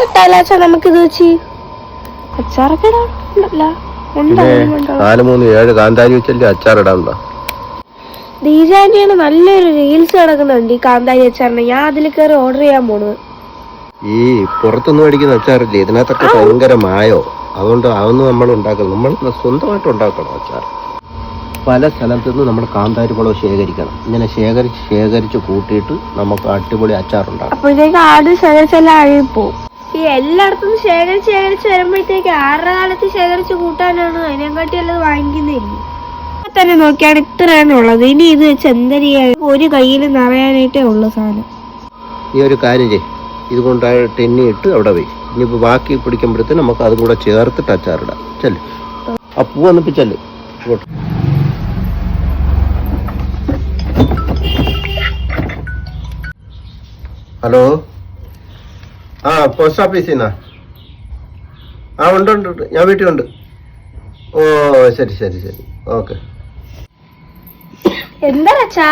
അച്ചാറിട്ടാലോ അച്ഛാ നമുക്കിത് വെച്ച്? അച്ചാറൊക്കെ ഇടാണ്ടല്ല. 4-3-7 കാന്താരി വെച്ചല്ലേ അച്ചാറിടാനുള്ള. ദീജാന്റിയാണ് നല്ലൊരു റീൽസ് കിടക്കുന്നുണ്ട് ഈ കാന്താരി അച്ചാറിന്. ഞാൻ അതിൽ കയറി ഓർഡർ ചെയ്യാൻ പോണത്. ഈ പുറത്തുനിന്ന് മേടിക്കുന്ന അച്ചാറില്ലേ, ഇതിനകത്തൊക്കെ ഭയങ്കര മായോ. അതുകൊണ്ട് അതൊന്നും നമ്മൾ ഉണ്ടാക്കണം. നമ്മൾ സ്വന്തമായിട്ട് ഉണ്ടാക്കണം അച്ചാർ. പല സ്ഥലത്തുനിന്ന് നമ്മൾ കാന്താരി കുളം ശേഖരിക്കണം. ഇങ്ങനെ ശേഖരിച്ച് കൂട്ടിയിട്ട് നമുക്ക് അടിപൊളി അച്ചാറുണ്ടാകും. അപ്പോഴത്തേക്ക് ആട് ശേഖരിച്ചെല്ലാം അഴിപ്പോവും. ഈ എല്ലായിടത്തും ശേഖരിച്ച് വരുമ്പോഴത്തേക്ക് ആരുടെ കാലത്ത് ശേഖരിച്ച് കൂട്ടാനാണ്? അതിനെക്കാട്ടി അല്ലത് വാങ്ങിക്കുന്നില്ല തന്നെ. നോക്കിയാണ് ഇത്രയാണ് ഉള്ളത്. ഇനി ഇത് വെച്ച് എന്തരിയാണ്? ഒരു കയ്യിൽ നിറയാനായിട്ടേ ഉള്ളു സാധനം. ഈ ഒരു കാര്യം ചെയ്യും, ഇതുകൊണ്ട് ടെന്നിയിട്ട് അവിടെ പോയി. ഇനിയിപ്പോൾ ബാക്കി പിടിക്കുമ്പോഴത്തേന് നമുക്ക് അതും കൂടെ ചേർത്തിട്ട് അച്ചാറിടാം. ചെല്ല്, ആ പൂ വന്നിപ്പോ ചെല്ല്. ഹലോ, ആ പോസ്റ്റ് ഓഫീസിൽ നിന്നാ? ആ ഉണ്ട്, ഞാൻ വീട്ടിലുണ്ട്. ഓ ശരി ശരി ശരി, ഓക്കെ. എന്താ അച്ഛാ?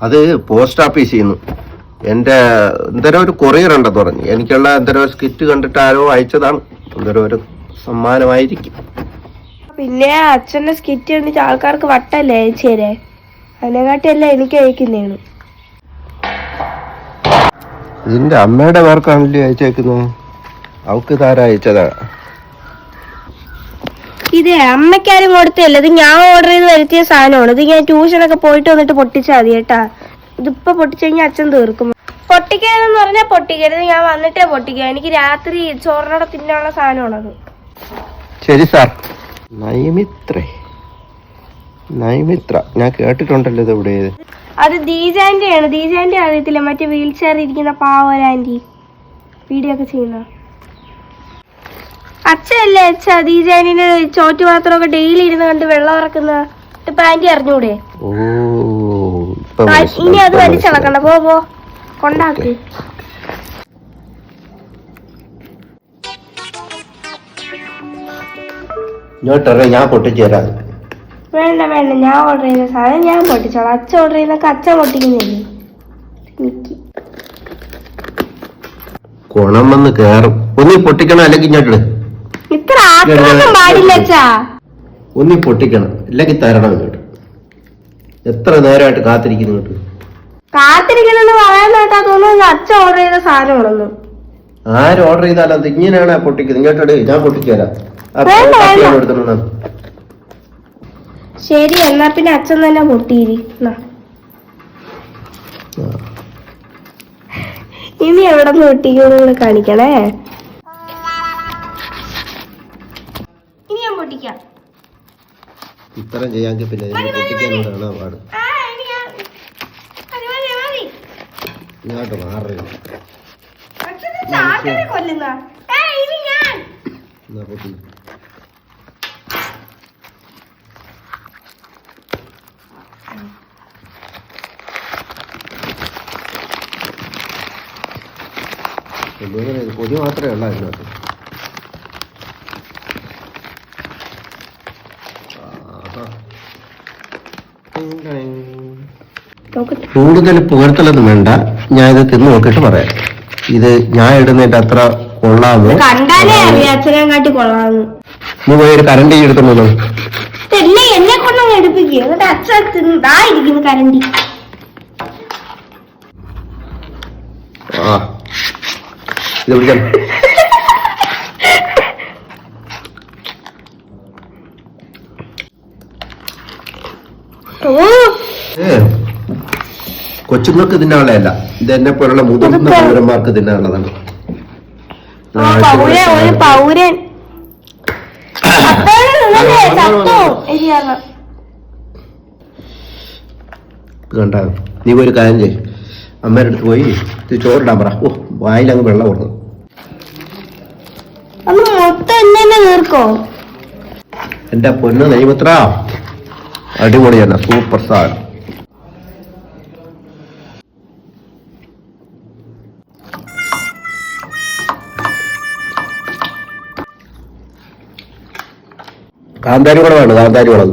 അത് പോസ്റ്റ് ഓഫീസിൽ നിന്ന് എൻ്റെ എന്തോരം ഒരു കൊറിയർ ഉണ്ടെന്ന് പറഞ്ഞു. എനിക്കുള്ള എന്തോരം സ്കിറ്റ് കണ്ടിട്ട് ആരോ അയച്ചതാണ്. എന്തോരം ഒരു സമ്മാനമായിരിക്കും. പിന്നെ അച്ഛൻ്റെ സ്കിറ്റ് കണ്ടിട്ട് ആൾക്കാർക്ക് വട്ടല്ലേ അയച്ചേരെ? അതിനെക്കാട്ടിയല്ല എനിക്ക് അയക്കുന്നതാണ്. ഇതിന്റെ അമ്മയുടെ പേർക്കാണല്ലേ അയച്ചേക്കുന്നത്. അവക്ക് താരം അയച്ചതാ. ഇതേ അമ്മയ്ക്കാരും കൊടുത്തല്ല, ഇത് ഞാൻ ഓർഡർ ചെയ്ത് വരുത്തിയ സാധനമാണ്. ഇത് ഞാൻ ട്യൂഷനൊക്കെ പോയിട്ട് വന്നിട്ട് പൊട്ടിച്ചാൽ മതി കേട്ടാ. ഇതിപ്പോ പൊട്ടിച്ചു കഴിഞ്ഞാൽ അച്ഛൻ തീർക്കും. പൊട്ടിക്കരുതെന്ന് പറഞ്ഞാൽ പൊട്ടിക്കരുത്, ഞാൻ വന്നിട്ടേ പൊട്ടിക്കാം. എനിക്ക് രാത്രി ചോറിനോടെ തിന്നാനുള്ള സാധനമാണത്. ശരി സാർ. നൈമിത്ര ഞാൻ കേട്ടിട്ടുണ്ടല്ലോ ഇത് എവിടെ? അത് ദീജാന്റിയാണ്. ദീജാന്റി അറിയത്തില്ല, മറ്റേ വീൽ ചെയർ ഇരിക്കുന്ന പാവരാന്റി വീഡിയോ ഒക്കെ ചെയ്യുന്ന അച്ഛല്ലേ? അച്ഛാ ദീജാന്റിന്റെ ചോറ്റു പാത്രമൊക്കെ ഡെയിലി ഇരുന്ന് കണ്ട് വെള്ളം ഇറക്കുന്ന ഇപ്പൊ ആന്റി അറിഞ്ഞൂടെ? ഇനി അത് വലിച്ചളക്കണ്ട, പോ കൊണ്ടാക്ക്. ഞാൻ പൊട്ടിച്ചു തരാം. വേണ്ട, ഞാൻ ഓർഡർ ചെയ്യുന്ന സാധനം ഞാൻ പൊട്ടിച്ചോളാം. അച്ഛൻ ഓർഡർ ചെയ്യുന്നൊക്കെ അച്ഛൻ പൊട്ടിക്കുന്നില്ലേ? കുണം വന്ന് കേറും. ഒന്നി പൊട്ടിക്കണം, അല്ലെങ്കിൽ ഇങ്ങോട്ട് ഇത്ര ആക്രമണം പാടില്ല അച്ഛാ. ഒന്നി പൊട്ടിക്കണം, അല്ലെങ്കിൽ തരണം ഇങ്ങോട്ട്. എത്ര നേരമായിട്ട് കാത്തിരിക്കുന്നു. കാത്തിരിക്കുന്നെന്ന് പറയാൻ കേട്ടാ തോന്നുന്നു അച്ഛൻ ഓർഡർ ചെയ്ത സാധനമാണെന്ന്. ആര് ഓർഡർ ചെയ്താലും അത് ഇങ്ങനെയാണ് പൊട്ടിക്കുന്നത്. ഇങ്ങോട്ട് ഞാൻ പൊട്ടിച്ചു തരാം. ശരി, എന്നാ പിന്നെ അച്ഛൻ തന്നെ പൊട്ടിയിരി. ഇനി എവിടെ നിന്ന് പൊട്ടിക്കുന്നു കാണിക്കണേ. ഇനി ഞാൻ പൊട്ടിക്കാം. ഇത്തരം ചെയ്യാമെങ്കിൽ പിന്നെ പൊട്ടിക്കാനോടാണ് പാട്. ഇങ്ങോട്ട് മാറില്ല. പൊടി മാത്രമേ ഉള്ളൂ അതിനകത്ത്. കൂടുതൽ പുകഴ്ത്തലൊന്നും വേണ്ട, ഞാൻ ഇത് തിന്ന് നോക്കിയിട്ട് പറയാം. ഇത് ഞാൻ ഇടുന്നതിന്റെ അത്ര കൊള്ളാമോ? കണ്ടാലേ അറിയാം അച്ഛനെ കാട്ടി കൊള്ളാന്ന്. നീ പോയി ഒരു കരണ്ടി എടുത്തുണ്ടോ? എന്നെ കൊണ്ടങ്ങ് എടുപ്പിക്കുക. എന്നിട്ട് അച്ഛൻ ഇരിക്കുന്നു കരണ്ടി. ആ ഇത് പിടിക്കാൻ. കൊച്ചുങ്ങൾക്ക് തിന്നാനുള്ളതല്ല, ഇത് എന്നെ പോലുള്ള മുതിർന്ന പൗരന്മാർക്ക് തിന്നാനുള്ളതാണ്. പൗരൻ കണ്ട. നീ പോയി ഒരു കാര്യം ചെയ്യ്, അമ്മേടെ അടുത്ത് പോയി ഇത് ചോറിടാൻ പറ. ഓ വായിലങ്ങ് വെള്ളം കൊടുക്കും. എന്റെ പൊന്ന് നൈമിത്ര, അടിപൊളിയല്ല, സൂപ്പർ സാധനം. കാന്താരി കുളമാണ്, കാന്താരി കുളം.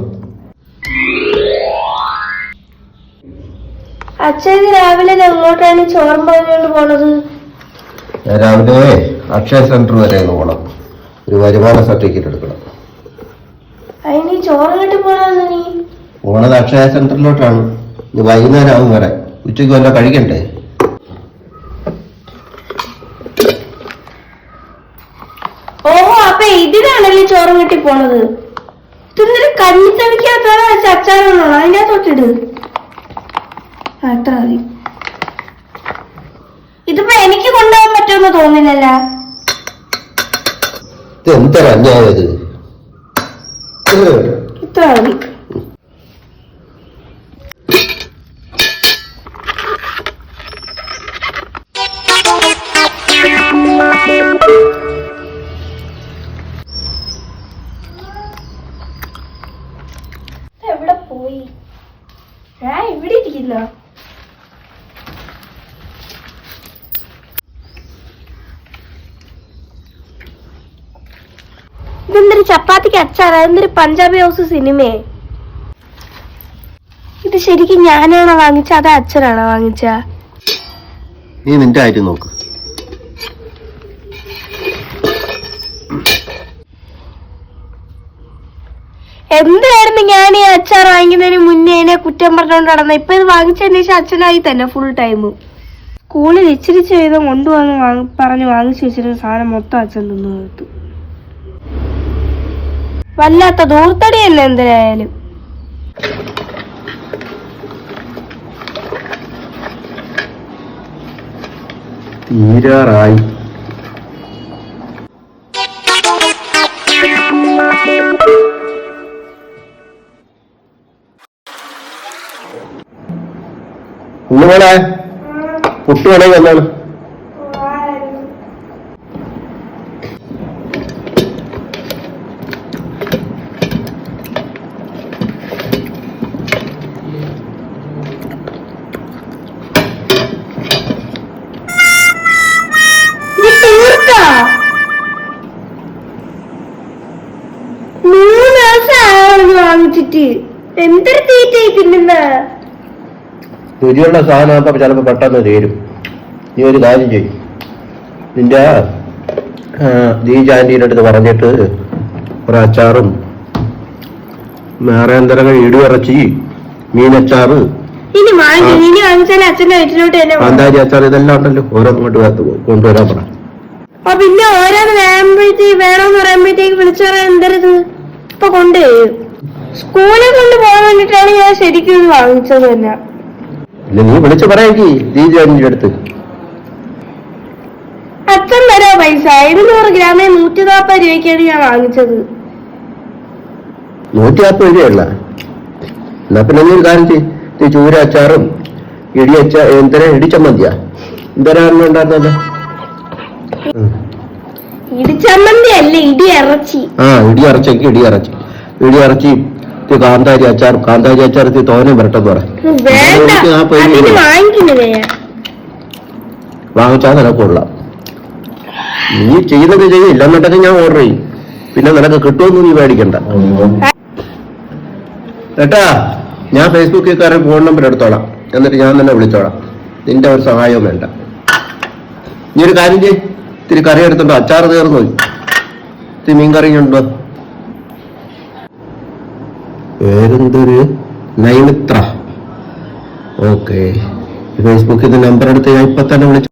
അച്ഛൻ രാവിലെ എങ്ങോട്ടാണ് ചോറും പറഞ്ഞുകൊണ്ട് പോണത്? ഞാൻ രാവിലെ അക്ഷയ സെന്റർ വരെ ഒന്ന് പോകണം, ഒരു വരുമാന സർട്ടിഫിക്കറ്റ് എടുക്കണം. അതിന് ചോറ് കെട്ടി പോണത് നീ പോണത് അക്ഷയ സെന്ററിലോട്ടാണ്. ഇനി വൈകുന്നേരം ആവും വരാൻ. ഉച്ചയ്ക്ക് വല്ല കഴിക്കണ്ടേ? ഓ അപ്പൊ ഇതിനാണല്ലേ ചോറ് കെട്ടി പോണത്. ഇതൊന്നൊരു കഞ്ഞി തളിക്കാത്ത അച്ചാറാണോ? അതിൻ്റെ തൊട്ടിട്. അത്ര മതി. ഇതിപ്പോ എനിക്ക് കൊണ്ടുപോകാൻ പറ്റുമെന്ന് തോന്നില്ലല്ല. ഇത് എന്തൊരു അന്യായം ഇത്. ഇത്ര മതി. എവിടെ പോയി? ഞാൻ ഇവിടെ ഇരിക്കുന്ന. ഇതെന്തൊരു ചപ്പാത്തിക്ക് അച്ചാറാ? എന്തൊരു പഞ്ചാബി ഹൗസ് സിനിമയെ? ഇത് ശരിക്കും ഞാനാണോ വാങ്ങിച്ച അതോ അച്ഛനാണോ വാങ്ങിച്ച? നീ നിന്റെ കാര്യം നോക്ക്. എന്തായിരുന്നു ഞാൻ ഈ അച്ചാർ വാങ്ങിക്കുന്നതിന് മുന്നേ എന്നെ കുറ്റം പറഞ്ഞുകൊണ്ട് നടന്ന. ഇപ്പൊ ഇത് വാങ്ങിച്ചതിന് ശേഷം അച്ഛനായി തന്നെ ഫുൾ ടൈം. സ്കൂളിൽ ഇച്ചിരി ചെയ്ത് കൊണ്ടുവന്ന് പറഞ്ഞ് വാങ്ങിച്ചു വെച്ചിരുന്ന സാധനം മൊത്തം അച്ഛൻ തിന്നു തീർത്തു. വല്ലാത്ത ദൂർത്തടി തന്നെ എന്തിനായാലും. തീരാറായി. കുഞ്ഞുമോളെ പുട്ട് വേണമെങ്കിൽ എന്താണ്? വാങ്ങിച്ചിട്ട് എന്തൊരു തീറ്റായി തിന്നുന്ന. രുചിയുള്ള സാധനമാകുമ്പോ ചിലപ്പോ പെട്ടെന്ന് തീരും. നീ ഒരു കാര്യം ചെയ്യും, നിന്റെ ദീജ് ആന്റീൻ്റെ അടുത്ത് പറഞ്ഞിട്ട് ഒരു അച്ചാറും വേറെ എന്തെങ്കിലും ഇടിയിറച്ചി, മീനച്ചാറ്, കാന്താരി അച്ചാർ ഇതെല്ലാം ഉണ്ടല്ലോ, ഓരോന്നോട്ട് കൊണ്ടുവരാൻ പറ. പിന്നെ ഓരോന്ന് വേണമെന്ന് പറയുമ്പോഴത്തേക്ക് വിളിച്ചു പറയാൻ എന്തരത്. ഇപ്പൊ കൊണ്ടുപോയി സ്കൂളിൽ കൊണ്ട് പോകാൻ വേണ്ടിട്ടാണ് ഞാൻ ശരിക്കും ഇത് വാങ്ങിച്ചത് തന്നെ. ഇല്ല, നീ വിളിച്ചു പറയാക്കി ദീജ് ആന്റീൻ്റെ അടുത്ത്. അച്ഛൻ തരാ പൈസ. 200 ഗ്രാമേ 140 രൂപയ്ക്കാണ് ഞാൻ വാങ്ങിച്ചത്. 140 രൂപയല്ല. എന്നാ പിന്നെ നീ ഒരു കാര്യം ചെയ്യ്, ചൂര അച്ചാറും ഇടിച്ചമ്മന്തിയാ ഉണ്ടായിരുന്നല്ലോ. ഇടിച്ചമ്മന്തി അല്ല, ഇടിയിറച്ചി. ഇടിയിറച്ചി കാന്താരി അച്ചാർ തോനെ വരട്ടെന്ന് പറ. വാങ്ങിച്ചാൽ നിനക്കുള്ള. നീ ചെയ്യുന്നത് ചെയ്യും, ഇല്ലെന്നുണ്ടെങ്കിൽ ഞാൻ ഓർഡർ ചെയ്യും. പിന്നെ നിനക്ക് കിട്ടുമെന്ന് നീ മേടിക്കണ്ട കേട്ടാ. ഞാൻ ഫേസ്ബുക്കിൽ കയറി ഫോൺ നമ്പർ എടുത്തോളാം, എന്നിട്ട് ഞാൻ തന്നെ വിളിച്ചോളാം. നിന്റെ ഒരു സഹായവും വേണ്ട. നീ ഒരു കാര്യം ചെയ്യ്, ഇത്തിരി കറി എടുത്തുണ്ടോ? അച്ചാർ തീർന്നു, ഇത്തിരി മീൻ കറി ഉണ്ടോ? പേരെന്തൊരു നൈമിത്ര. ഓക്കെ, ഫേസ്ബുക്കിൽ നമ്പർ എടുത്ത് ഞാൻ ഇപ്പൊ തന്നെ വിളിച്ചു.